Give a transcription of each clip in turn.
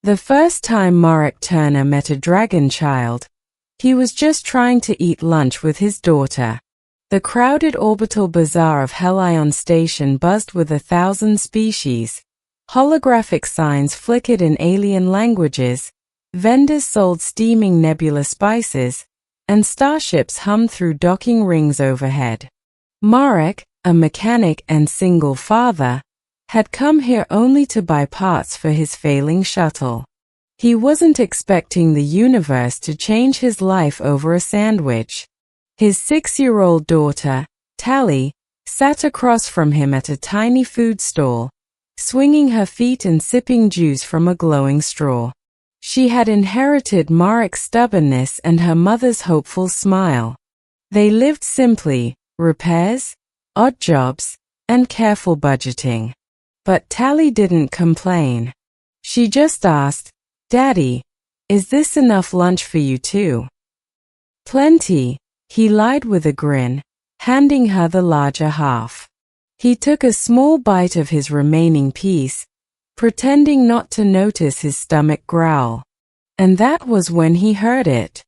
The first time Marek Turner met a dragon child, he was just trying to eat lunch with his daughter. The crowded orbital bazaar of Helion Station buzzed with 1,000 species. Holographic signs flickered in alien languages, vendors sold steaming nebula spices, and starships hummed through docking rings overhead. Marek, a mechanic and single father, had come here only to buy parts for his failing shuttle. He wasn't expecting the universe to change his life over a sandwich. His 6-year-old daughter, Tally, sat across from him at a tiny food stall, swinging her feet and sipping juice from a glowing straw. She had inherited Marek's stubbornness and her mother's hopeful smile. They lived simply, repairs, odd jobs, and careful budgeting. But Tally didn't complain. She just asked, "Daddy, is this enough lunch for you too?" "Plenty," he lied with a grin, handing her the larger half. He took a small bite of his remaining piece, pretending not to notice his stomach growl. And that was when he heard it.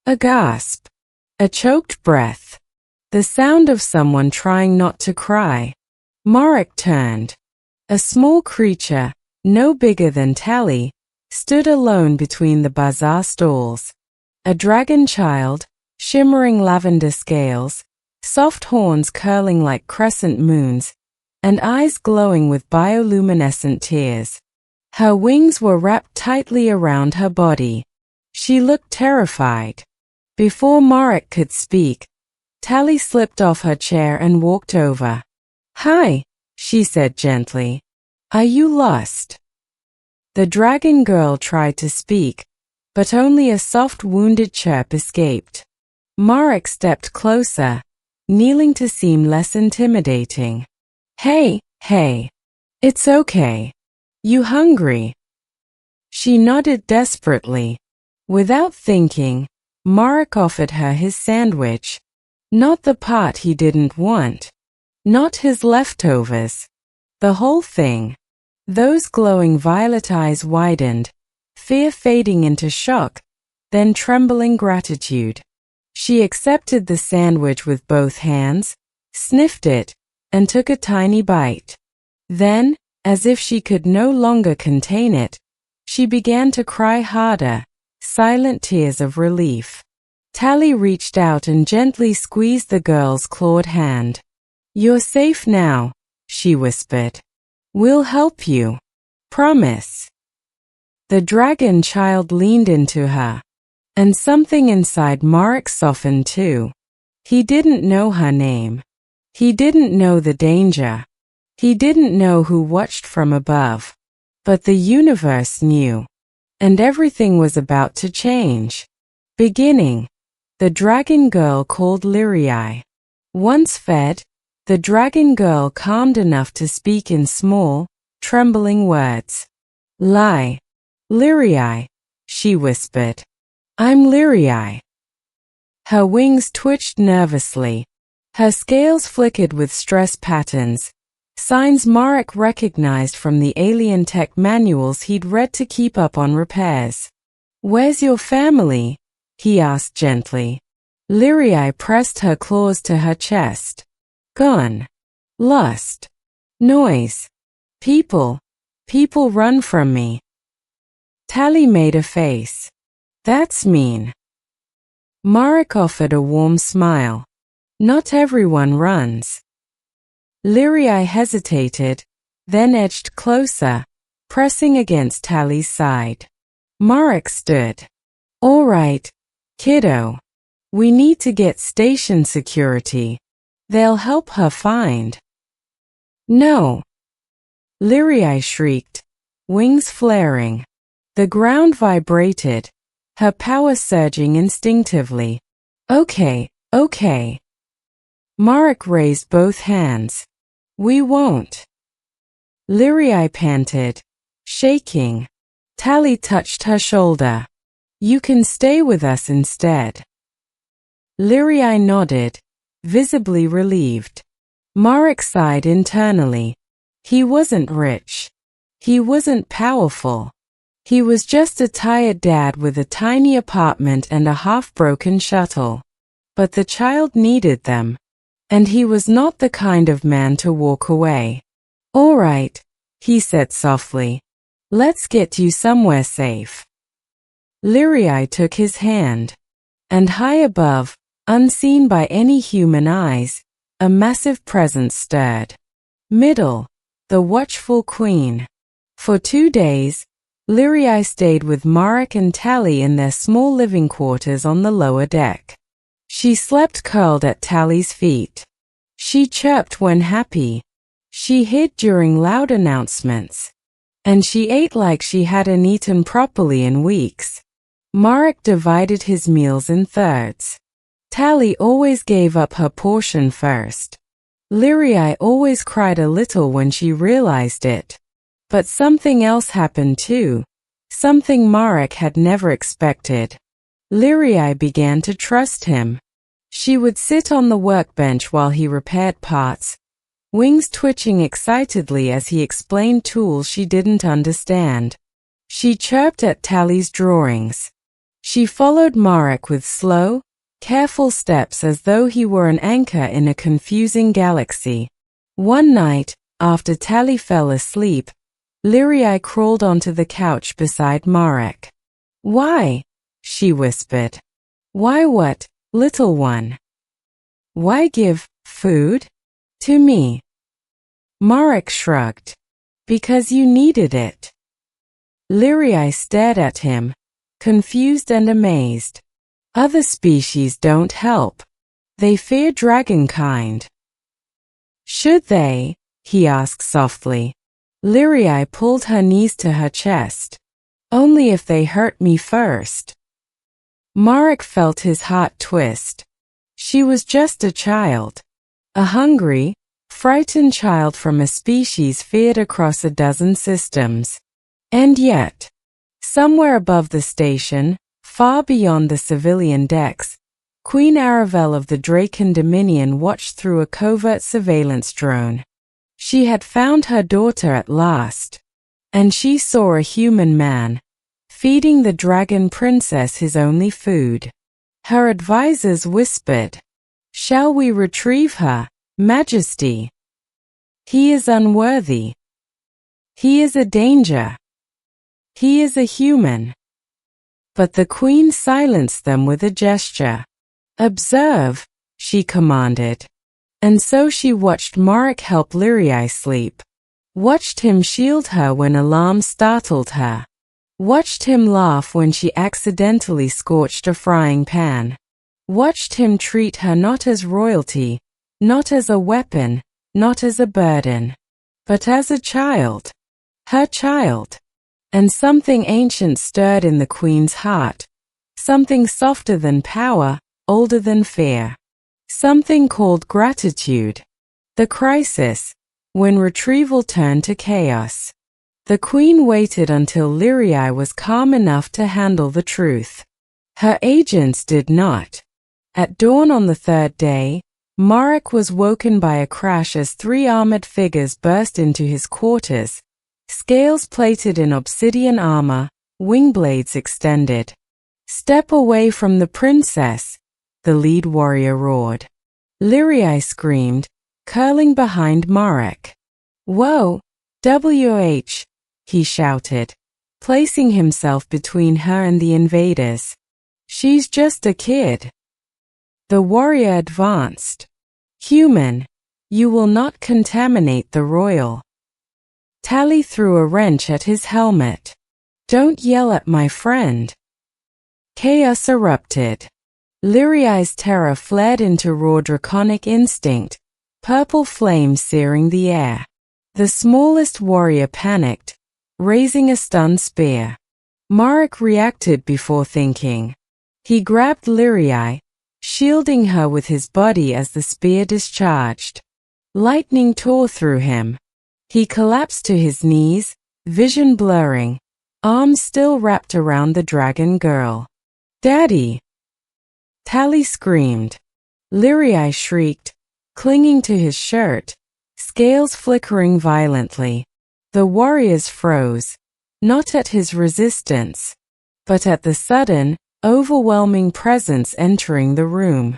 A gasp. A choked breath. The sound of someone trying not to cry. Marek turned. A small creature, no bigger than Tally, stood alone between the bazaar stalls. A dragon child, shimmering lavender scales, soft horns curling like crescent moons, and eyes glowing with bioluminescent tears. Her wings were wrapped tightly around her body. She looked terrified. Before Marek could speak, Tally slipped off her chair and walked over. "Hi," she said gently. "Are you lost?" The dragon girl tried to speak, but only a soft wounded chirp escaped. Marek stepped closer, kneeling to seem less intimidating. Hey, it's okay. You hungry?" She nodded desperately. Without thinking, Marek offered her his sandwich. Not the part he didn't want. Not his leftovers. The whole thing. Those glowing violet eyes widened, fear fading into shock, then trembling gratitude. She accepted the sandwich with both hands, sniffed it, and took a tiny bite. Then, as if she could no longer contain it, she began to cry harder, silent tears of relief. Tally reached out and gently squeezed the girl's clawed hand. "You're safe now," she whispered. "We'll help you. Promise." The dragon child leaned into her, and something inside Marek softened too. He didn't know her name. He didn't know the danger. He didn't know who watched from above. But the universe knew. And everything was about to change. Beginning. The dragon girl called Lyrii. Once fed, the dragon girl calmed enough to speak in small, trembling words. "Lie. Lyrii," she whispered. "I'm Lyrii." Her wings twitched nervously. Her scales flickered with stress patterns, signs Marek recognized from the alien tech manuals he'd read to keep up on repairs. "Where's your family?" he asked gently. Lyrii pressed her claws to her chest. "Gone. Lost. Noise. People run from me." Tally made a face. "That's mean." Marek offered a warm smile. "Not everyone runs." Lyrii hesitated, then edged closer, pressing against Tally's side. Marek stood. "All right, kiddo. We need to get station security. They'll help her find." "No!" Lyrii shrieked, wings flaring. The ground vibrated, her power surging instinctively. Okay. Marek raised both hands. "We won't." Lyrii panted, shaking. Tally touched her shoulder. "You can stay with us instead." Lyrii nodded, visibly relieved. Marek sighed internally. He wasn't rich. He wasn't powerful. He was just a tired dad with a tiny apartment and a half-broken shuttle. But the child needed them. And he was not the kind of man to walk away. "All right," he said softly. "Let's get you somewhere safe." Lirai took his hand. And high above, unseen by any human eyes, a massive presence stirred. Middle, the watchful queen. For 2 days, Lirai stayed with Marek and Tally in their small living quarters on the lower deck. She slept curled at Tally's feet. She chirped when happy. She hid during loud announcements. And she ate like she hadn't eaten properly in weeks. Marek divided his meals in thirds. Tally always gave up her portion first. Lirai always cried a little when she realized it. But something else happened too. Something Marek had never expected. Lirai began to trust him. She would sit on the workbench while he repaired parts, wings twitching excitedly as he explained tools she didn't understand. She chirped at Tally's drawings. She followed Marek with slow, careful steps as though he were an anchor in a confusing galaxy. One night, after Tally fell asleep, Lirai crawled onto the couch beside Marek. "Why?" she whispered. "Why what, little one? Why give food to me?" Marek shrugged. "Because you needed it." Lirai stared at him, confused and amazed. "Other species don't help. They fear dragonkind." "Should they?" he asked softly. Lirai pulled her knees to her chest. "Only if they hurt me first." Marek felt his heart twist. She was just a child. A hungry, frightened child from a species feared across a dozen systems. And yet, somewhere above the station, far beyond the civilian decks, Queen Aravel of the Draken Dominion watched through a covert surveillance drone. She had found her daughter at last. And she saw a human man, feeding the dragon princess his only food. Her advisors whispered, "Shall we retrieve her, Majesty? He is unworthy. He is a danger. He is a human." But the queen silenced them with a gesture. "Observe," she commanded. And so she watched Marek help Lirai sleep. Watched him shield her when alarms startled her. Watched him laugh when she accidentally scorched a frying pan. Watched him treat her not as royalty, not as a weapon, not as a burden, but as a child. Her child. And something ancient stirred in the queen's heart. Something softer than power, older than fear. Something called gratitude. The crisis, when retrieval turned to chaos. The queen waited until Lirai was calm enough to handle the truth. Her agents did not. At dawn on the third day, Marek was woken by a crash as 3 armored figures burst into his quarters, scales plated in obsidian armor, wing blades extended. "Step away from the princess," the lead warrior roared. Lirai screamed, curling behind Marek. "Whoa, WH," he shouted, placing himself between her and the invaders. "She's just a kid." The warrior advanced. "Human, you will not contaminate the royal." Tally threw a wrench at his helmet. "Don't yell at my friend." Chaos erupted. Lirai's terror flared into raw draconic instinct, purple flames searing the air. The smallest warrior panicked, raising a stun spear. Marek reacted before thinking. He grabbed Lirai, shielding her with his body as the spear discharged. Lightning tore through him. He collapsed to his knees, vision blurring, arms still wrapped around the dragon girl. "Daddy!" Tally screamed. Lirai shrieked, clinging to his shirt, scales flickering violently. The warriors froze, not at his resistance, but at the sudden, overwhelming presence entering the room.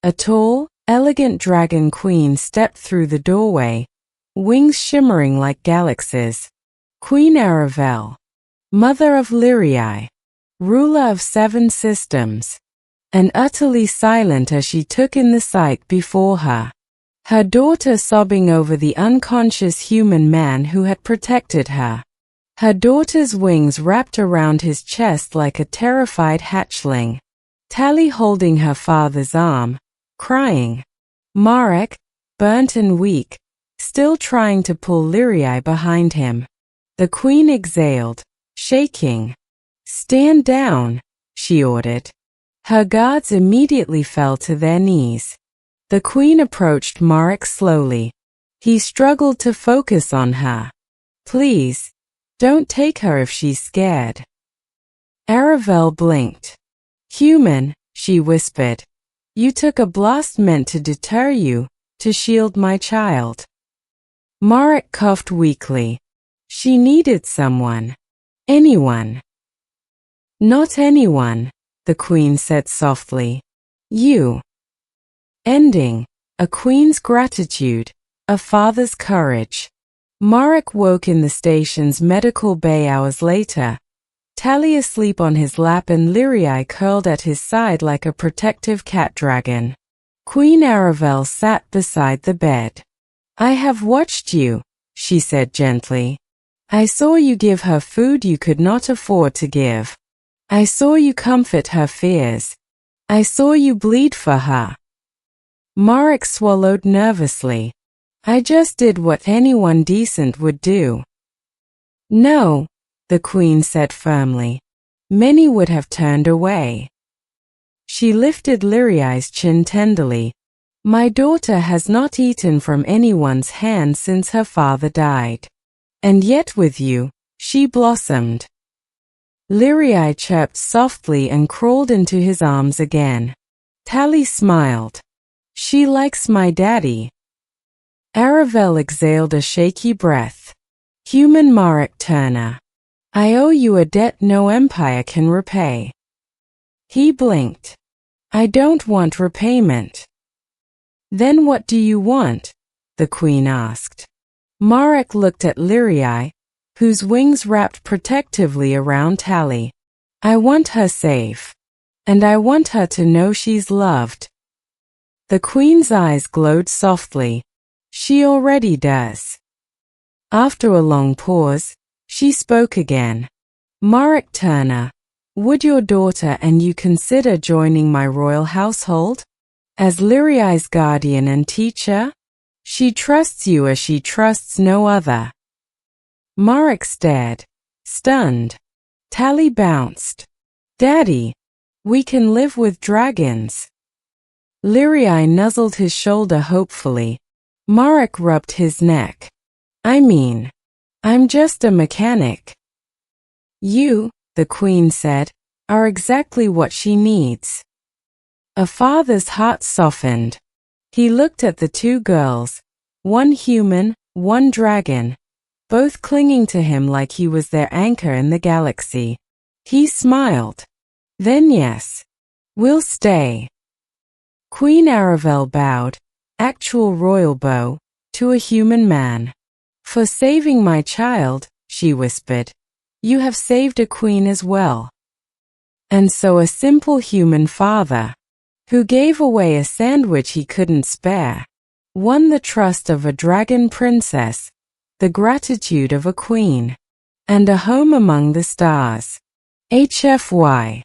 A tall, elegant dragon queen stepped through the doorway, wings shimmering like galaxies. Queen Aravel, mother of Lyrii, ruler of 7 systems, and utterly silent as she took in the sight before her. Her daughter sobbing over the unconscious human man who had protected her. Her daughter's wings wrapped around his chest like a terrified hatchling. Tali holding her father's arm, crying. Marek, burnt and weak, still trying to pull Lyrii behind him. The queen exhaled, shaking. "Stand down," she ordered. Her guards immediately fell to their knees. The queen approached Marek slowly. He struggled to focus on her. "Please, don't take her if she's scared." Aravel blinked. "Human," she whispered. "You took a blast meant to deter you, to shield my child." Marek coughed weakly. "She needed someone. Anyone." "Not anyone," the queen said softly. "You." Ending. A queen's gratitude, a father's courage. Marek woke in the station's medical bay hours later, Tali asleep on his lap and Lyrii curled at his side like a protective cat dragon. Queen Aravel sat beside the bed. "I have watched you," she said gently. "I saw you give her food you could not afford to give. I saw you comfort her fears. I saw you bleed for her." Marek swallowed nervously. "I just did what anyone decent would do." "No," the queen said firmly. "Many would have turned away." She lifted Lyrii's chin tenderly. "My daughter has not eaten from anyone's hand since her father died. And yet with you, she blossomed." Lyrii chirped softly and crawled into his arms again. Tali smiled. "She likes my daddy." Aravel exhaled a shaky breath. "Human Marek Turner. I owe you a debt no empire can repay." He blinked. "I don't want repayment." "Then what do you want?" the queen asked. Marek looked at Lyrii, whose wings wrapped protectively around Tali. "I want her safe. And I want her to know she's loved." The queen's eyes glowed softly. "She already does." After a long pause, she spoke again. "Marek Turner, would your daughter and you consider joining my royal household? As Lyrii's guardian and teacher? She trusts you as she trusts no other." Marek stared, stunned. Tali bounced. "Daddy, we can live with dragons." Lyrii nuzzled his shoulder hopefully. Marek rubbed his neck. I'm just a mechanic." "You," the queen said, "are exactly what she needs." A father's heart softened. He looked at the 2 girls, one human, one dragon, both clinging to him like he was their anchor in the galaxy. He smiled. "Then yes, we'll stay." Queen Aravel bowed, actual royal bow, to a human man. "For saving my child," she whispered, "you have saved a queen as well." And so a simple human father, who gave away a sandwich he couldn't spare, won the trust of a dragon princess, the gratitude of a queen, and a home among the stars. HFY